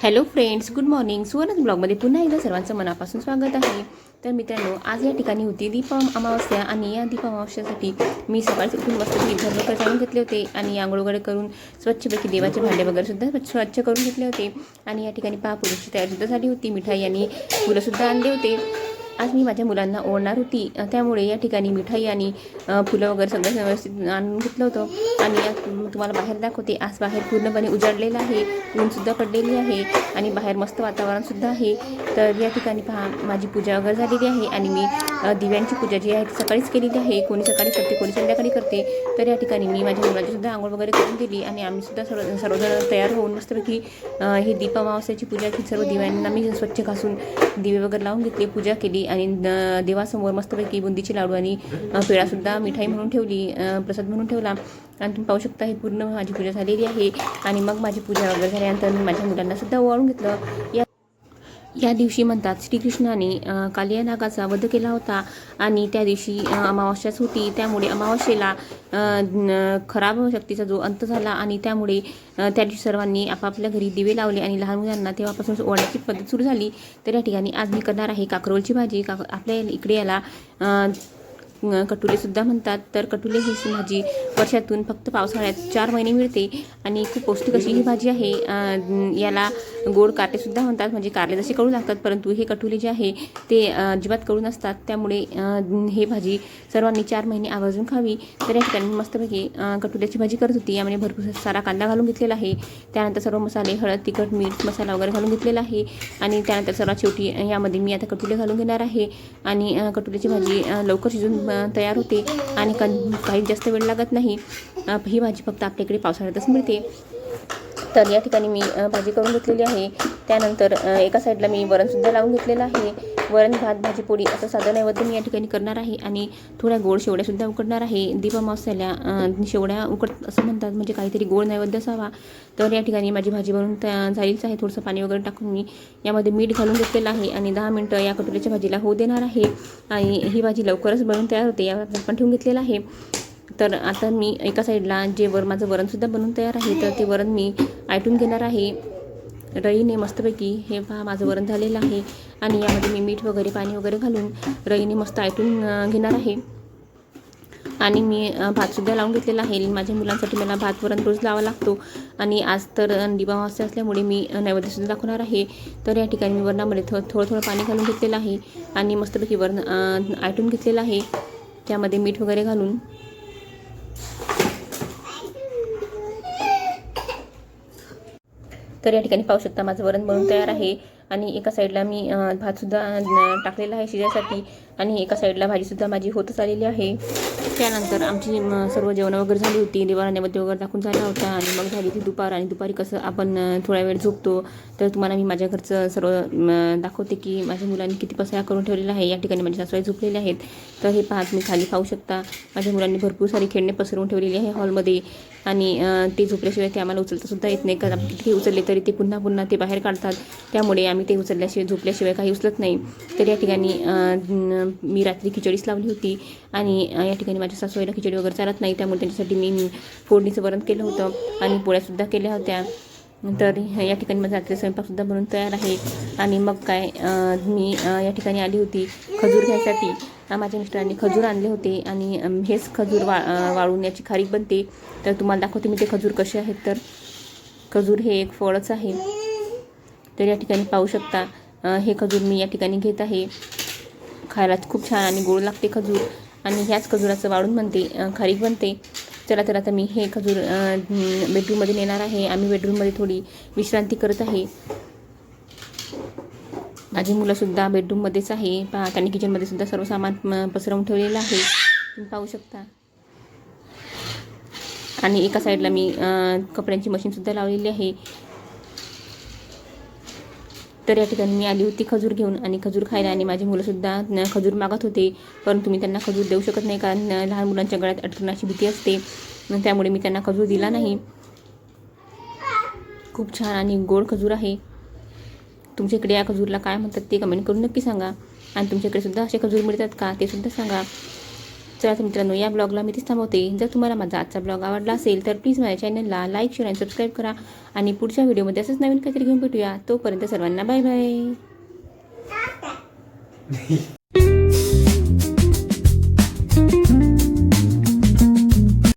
Hello friends, good morning. सुवर्णच ब्लॉगमध्ये पुन्हा एकदा सर्वांचं मनापासून स्वागत आहे. तर मित्रांनो, आज या ठिकाणी होती अमावस्या आणि या अमावस्यासाठी मी सकाळी उठून मस्तपैकी घर वगैरे जाऊन घेतले होते आणि आंघोळ वगैरे करून स्वच्छपैकी देवाचे भांडे वगैरे सुद्धा स्वच्छ करून घेतले होते. आणि या ठिकाणी पूजेची तयारी सुद्धा झाली होती. मिठाई आणि फुलंसुद्धा आणले होते. आज मी माझ्या मुलांना ओढणार होती, त्यामुळे या ठिकाणी मिठाई आणि फुलं वगैरे सगळं व्यवस्थित आणून घेतलं होतं. आणि तुम्हाला बाहेर दाखवते. आज बाहेर पूर्णपणे उजाडलेलं आहे, ऊनसुद्धा पडलेली आहे आणि बाहेर मस्त वातावरणसुद्धा आहे. तर या ठिकाणी पहा, माझी पूजा वगैरे झालेली आहे आणि मी दिव्यांची पूजा जी आहे ती सकाळीच केलेली आहे. कोणी सकाळी करते, कोणी संध्याकाळी करते. तर या ठिकाणी मी माझ्या मुलाचीसुद्धा आंघोळ वगैरे करून दिली आणि आम्हीसुद्धा सर्वजण तयार होऊन मस्तपैकी ही अमावस्याची पूजा की सर्व दिव्यांना मी स्वच्छ घासून दिवे वगैरे लावून घेतले, पूजा केली आणि देवासमोर मस्तपैकी बुंदीची लाडू आणि पेढासुद्धा मिठाई म्हणून ठेवली, प्रसाद म्हणून ठेवला. आणि तुम्ही पाहू शकता, ही पूर्ण माझी पूजा झालेली आहे. आणि मग माझी पूजा वगैरे झाल्यानंतर मी माझ्या मुलांनासुद्धा ओवाळून घेतलं. या दिवशी म्हणतात श्रीकृष्णाने कालिया नागाचा वध केला होता आणि त्या दिवशी अमावस्याच होती. त्यामुळे अमावस्येला खराब शक्तीचा जो अंत झाला आणि त्यामुळे त्या दिवशी सर्वांनी आपापल्या घरी दिवे लावले आणि लहान मुलांना तेव्हापासून ओढण्याची पद्धत सुरू झाली. तर या ठिकाणी आज मी करणार आहे काकरोलची भाजी. आपल्या इकडे याला कटुलेसुद्धा म्हणतात. तर कटुले ही भाजी वर्षातून फक्त पावसाळ्यात 4 महिने मिळते आणि खूप पौष्टिक अशी ही भाजी आहे. याला गोड काटेसुद्धा म्हणतात, म्हणजे कारले जसे कडू लागतात, परंतु हे कटुले जे आहे ते अजिबात कडू नसतात. त्यामुळे हे भाजी सर्वांनी 4 महिने आवर्जून खावी. तर या ठिकाणी मस्तपैकी कटुल्याची भाजी करत होती. यामध्ये भरपूर सारा कांदा घालून घेतलेला आहे. त्यानंतर सर्व मसाले, हळद, तिखट, मीठ मसाला वगैरे घालून घेतलेला आहे. आणि त्यानंतर सर्वात शेवटी यामध्ये मी आता कटुले घालून घेणार आहे. आणि कटुल्याची भाजी लवकर शिजून तयार होते आणि काही जास्त वेळ लागत नाही. ही भाजी फक्त आपल्याकडे पावसाळ्यातच मिळते. तर या ठिकाणी मी भाजी करून घेतलेली आहे. त्यानंतर एका साईडला मी वरणसुद्धा लावून घेतलेलं आहे. वरण, भात, भाजी, पोळी असं साधं नैवेद्य मी या ठिकाणी करणार आहे. आणि थोड्या गोड शेवड्यासुद्धा उकडणार आहे. अमावस्याला शेवड्या उकड असं म्हणतात, म्हणजे काहीतरी गोड नैवेद्य असावा. तर या ठिकाणी माझी भाजी बनवून झालीच आहे. थोडंसं पाणी वगैरे टाकून मी यामध्ये मीठ घालून घेतलेलं आहे आणि 10 मिनटं या कटोऱ्याच्या भाजीला होऊ देणार आहे. आणि ही भाजी लवकरच बनवून तयार होते. यावर पण ठेवून घेतलेलं आहे. तर आता मी एका साईडला माझं वरणसुद्धा बनवून तयार आहे. तर ते वरण मी आयटून घेणार आहे रईने मस्तपैकी. हे पहा, माझं वरण झालेलं आहे आणि यामध्ये मी मीठ वगैरे, पाणी वगैरे घालून रईने मस्त आयटून घेणार आहे. आणि मी भातसुद्धा लावून घेतलेला आहे. माझ्या मुलांसाठी मला भात वरण रोज लावा लागतो आणि आज तर अमावस्या असल्यामुळे मी नैवेद्यसुद्धा दाखवणार आहे. तर या ठिकाणी मी वरणामध्ये थोडं पाणी घालून घेतलेलं आहे आणि मस्तपैकी वरण आयटून घेतलेलं आहे, त्यामध्ये मीठ वगैरे घालून. तर या ठिकाणी पाहू शकता, माझं वरण बनवून तयार आहे. आणि एका साईडला मी भातसुद्धा टाकलेला आहे शिजायसाठी आणि एका साईडला भाजीसुद्धा माझी होतच आलेली आहे. त्यानंतर आमची सर्व जेवणं वगैरे झाली होती. देवाला नैवेद्य वगैरे दाखवून झाला होता आणि मग झाली ती दुपार. आणि दुपारी कसं आपण थोडा वेळ झोपतो, तर तुम्हाला मी माझ्या घरचं सर्व दाखवते की माझ्या मुलांनी किती पसारा करून ठेवलेला आहे. या ठिकाणी माझ्या सासूबाई झोपलेले आहेत. तर हे पाहत मी खाली पाहू शकता, माझ्या मुलांनी भरपूर सारी खेळणे पसरवून ठेवलेली आहे हॉलमध्ये. आणि ते झोपल्याशिवाय ते आम्हाला उचलतासुद्धा येत नाही, कारण किती उचलले तरी ते पुन्हा ते बाहेर काढतात. त्यामुळे आम्ही ते झोपल्याशिवाय काही उचलत नाही. तर या ठिकाणी मी रात्री खिचडीच लावली होती आणि या ठिकाणी माझ्या सासूबाईला खिचडी वगैरे चालत नाही, त्यामुळे त्यांच्यासाठी मी फोडणीचं वरण केलं होतं आणि पोळ्यासुद्धा केल्या होत्या. तर या ठिकाणी माझा रात्री स्वयंपाकसुद्धा बनवून तयार आहे. आणि मग काय, मी या ठिकाणी आली होती खजूर घ्यायसाठी. माझ्या मिस्टरांनी खजूर आणले होते आणि हेच खजूर वाळून याची खारीक बनते. तर तुम्हाला दाखवते मी ते खजूर कसे आहेत. तर खजूर हे एक फळच आहे. तर या ठिकाणी पाहू शकता, हे खजूर मी या ठिकाणी घेत आहे. खायला खूप छान आणि गोड लागते खजूर आणि ह्याच खजुराचं वाळून बनते, खारीक बनते. चला तर आता मी हे खजूर बेडरूममध्ये नेणार आहे. आम्ही बेडरूममध्ये थोडी विश्रांती करत आहे. माझी मुलंसुद्धा बेडरूममध्येच आहे. पहा, त्यांनी किचनमध्ये सुद्धा सर्व सामान पसरवून ठेवलेलं आहे, तुम्ही पाहू शकता. आणि एका साईडला मी कपड्यांची मशीनसुद्धा लावलेली आहे. तर या ठिकाणी मी आली होती खजूर घेऊन आणि खजूर खायला. आणि माझी मुलंसुद्धा खजूर मागत होते, परंतु मी त्यांना खजूर देऊ शकत नाही, कारण लहान मुलांच्या गळ्यात अडकण्याची भीती असते. त्यामुळे मी त्यांना खजूर दिला नाही. खूप छान आणि गोड खजूर आहे. तुमच्याकडे या खजूरला काय म्हणतात ते कमेंट करून नक्की सांगा. आणि तुमच्याकडे सुद्धा असे खजूर मिळतात का ते सुद्धा सांगा. चला तर मित्रांनो, या ब्लॉगला मी इथेच थांबवते. जर तुम्हाला माझा आजचा ब्लॉग आवडला असेल तर प्लीज माझ्या चॅनलला लाईक, शेअर आणि सबस्क्राईब करा. आणि पुढच्या व्हिडिओमध्ये असंच नवीन काहीतरी घेऊन भेटूया. तोपर्यंत सर्वांना बाय बाय.